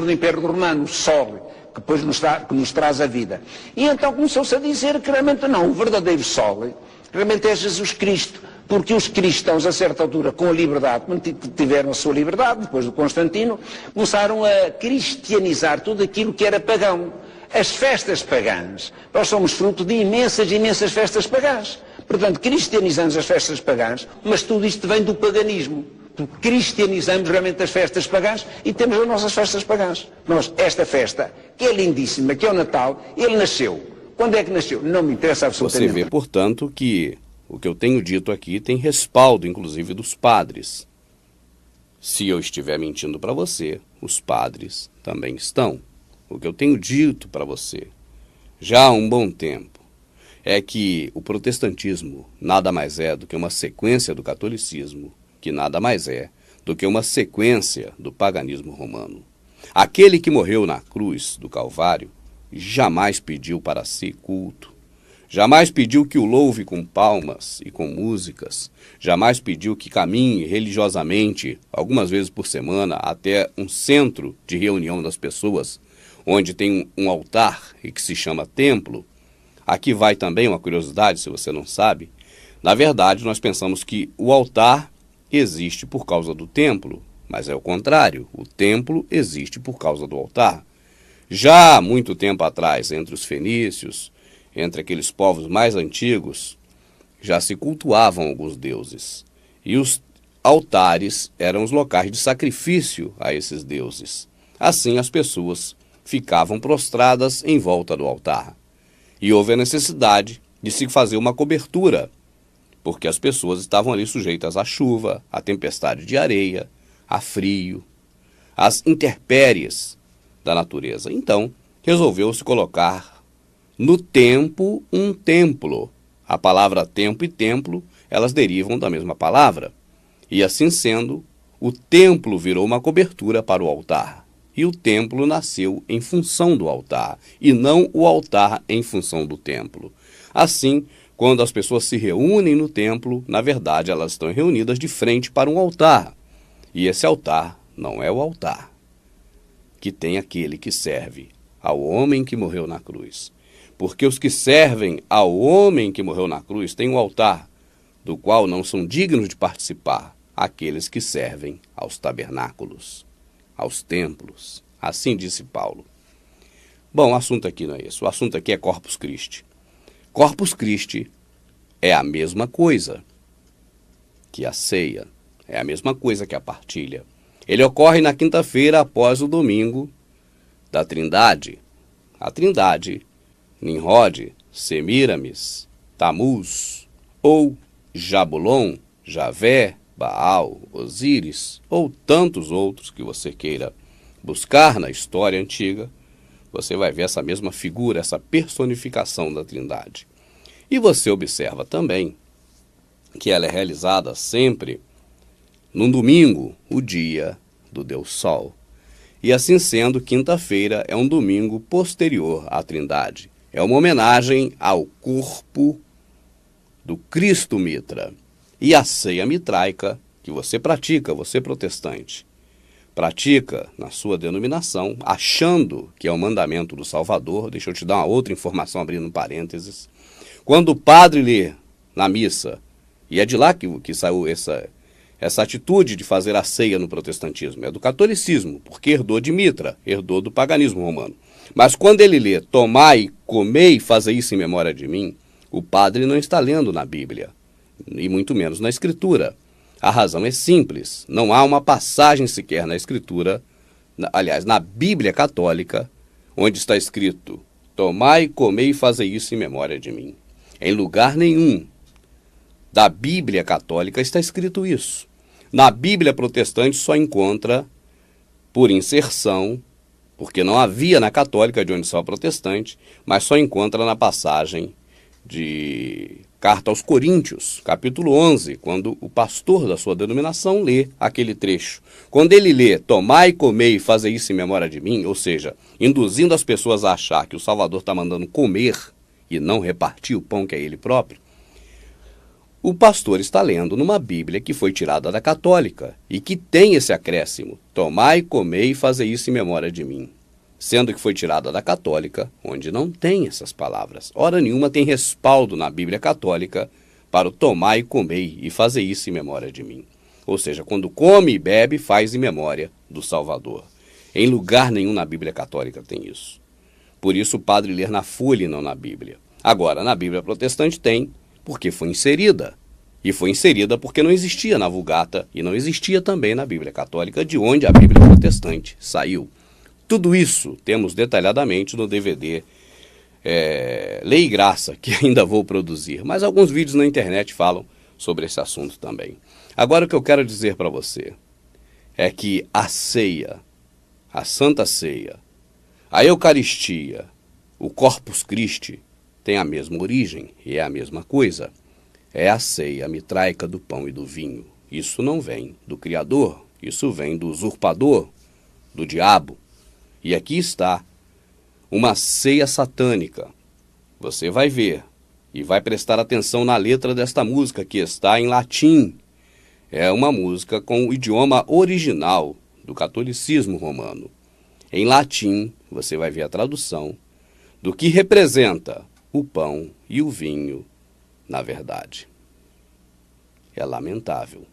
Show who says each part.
Speaker 1: do Império Romano, o Sol, que depois que nos traz a vida. E então começou-se a dizer que realmente não, o verdadeiro Sol realmente é Jesus Cristo, porque os cristãos, a certa altura, com a liberdade, quando tiveram a sua liberdade, depois do Constantino, começaram a cristianizar tudo aquilo que era pagão. As festas pagãs, nós somos fruto de imensas festas pagãs. Portanto, cristianizamos as festas pagãs, mas tudo isto vem do paganismo. Cristianizamos realmente as festas pagãs e temos as nossas festas pagãs. Nós, esta festa, que é lindíssima, que é o Natal, ele nasceu. Quando é que nasceu? Não me interessa absolutamente.
Speaker 2: Você vê, portanto, que o que eu tenho dito aqui tem respaldo, inclusive, dos padres. Se eu estiver mentindo para você, os padres também estão. O que eu tenho dito para você, já há um bom tempo, é que o protestantismo nada mais é do que uma sequência do catolicismo, que nada mais é do que uma sequência do paganismo romano. Aquele que morreu na cruz do Calvário jamais pediu para si culto, jamais pediu que o louve com palmas e com músicas, jamais pediu que caminhe religiosamente, algumas vezes por semana, até um centro de reunião das pessoas, onde tem um altar e que se chama templo. Aqui vai também uma curiosidade, se você não sabe. Na verdade, nós pensamos que o altar existe por causa do templo, mas é o contrário. O templo existe por causa do altar. Já há muito tempo atrás, entre os fenícios, entre aqueles povos mais antigos, já se cultuavam alguns deuses. E os altares eram os locais de sacrifício a esses deuses. Assim, as pessoas ficavam prostradas em volta do altar. E houve a necessidade de se fazer uma cobertura, porque as pessoas estavam ali sujeitas à chuva, à tempestade de areia, a frio, às intempéries da natureza. Então, resolveu-se colocar no tempo um templo. A palavra tempo e templo, elas derivam da mesma palavra. E assim sendo, o templo virou uma cobertura para o altar. E o templo nasceu em função do altar, e não o altar em função do templo. Assim, quando as pessoas se reúnem no templo, na verdade elas estão reunidas de frente para um altar. E esse altar não é o altar que tem aquele que serve ao homem que morreu na cruz. Porque os que servem ao homem que morreu na cruz têm um altar, do qual não são dignos de participar aqueles que servem aos tabernáculos, aos templos. Assim disse Paulo. Bom, o assunto aqui não é esse. O assunto aqui é Corpus Christi. Corpus Christi é a mesma coisa que a ceia, é a mesma coisa que a partilha. Ele ocorre na quinta-feira após o domingo da Trindade. A Trindade, Nimrod, Semíramis, Tamuz, ou Jabulon, Javé, Baal, Osíris, ou tantos outros que você queira buscar na história antiga, você vai ver essa mesma figura, essa personificação da Trindade. E você observa também que ela é realizada sempre num domingo, o dia do Deus Sol. E assim sendo, quinta-feira é um domingo posterior à Trindade. É uma homenagem ao corpo do Cristo Mitra. E a ceia mitraica, que você pratica, você protestante, pratica na sua denominação, achando que é o mandamento do Salvador. Deixa eu te dar uma outra informação, abrindo parênteses. Quando o padre lê na missa, e é de lá que saiu essa atitude de fazer a ceia no protestantismo, é do catolicismo, porque herdou de Mitra, herdou do paganismo romano. Mas quando ele lê, tomai, comei, fazei isso em memória de mim, o padre não está lendo na Bíblia, e muito menos na Escritura. A razão é simples, não há uma passagem sequer na Escritura, aliás, na Bíblia católica, onde está escrito, tomai, comei e fazei isso em memória de mim. Em lugar nenhum da Bíblia católica está escrito isso. Na Bíblia protestante só encontra, por inserção, porque não havia na católica, de onde só protestante, mas só encontra na passagem de Carta aos Coríntios, capítulo 11, quando o pastor da sua denominação lê aquele trecho. Quando ele lê, tomai, comei e fazei isso em memória de mim, ou seja, induzindo as pessoas a achar que o Salvador está mandando comer e não repartir o pão que é ele próprio, O pastor está lendo numa Bíblia que foi tirada da católica e que tem esse acréscimo: tomai, comei e fazei isso em memória de mim. Sendo que foi tirada da católica, onde não tem essas palavras. Hora nenhuma tem respaldo na Bíblia católica para o tomai, comei e fazei isso em memória de mim. Ou seja, quando come e bebe, faz em memória do Salvador. Em lugar nenhum na Bíblia católica tem isso. Por isso o padre lê na folha e não na Bíblia. Agora, na Bíblia protestante tem, porque foi inserida. E foi inserida porque não existia na Vulgata e não existia também na Bíblia católica, de onde a Bíblia protestante saiu. Tudo isso temos detalhadamente no DVD Lei e Graça, que ainda vou produzir. Mas alguns vídeos na internet falam sobre esse assunto também. Agora o que eu quero dizer para você é que a ceia, a Santa Ceia, a Eucaristia, o Corpus Christi tem a mesma origem e é a mesma coisa. É a ceia mitraica do pão e do vinho. Isso não vem do Criador, isso vem do usurpador, do diabo. E aqui está uma ceia satânica. Você vai ver e vai prestar atenção na letra desta música, que está em latim. É uma música com o idioma original do catolicismo romano. Em latim, você vai ver a tradução do que representa o pão e o vinho na verdade. É lamentável.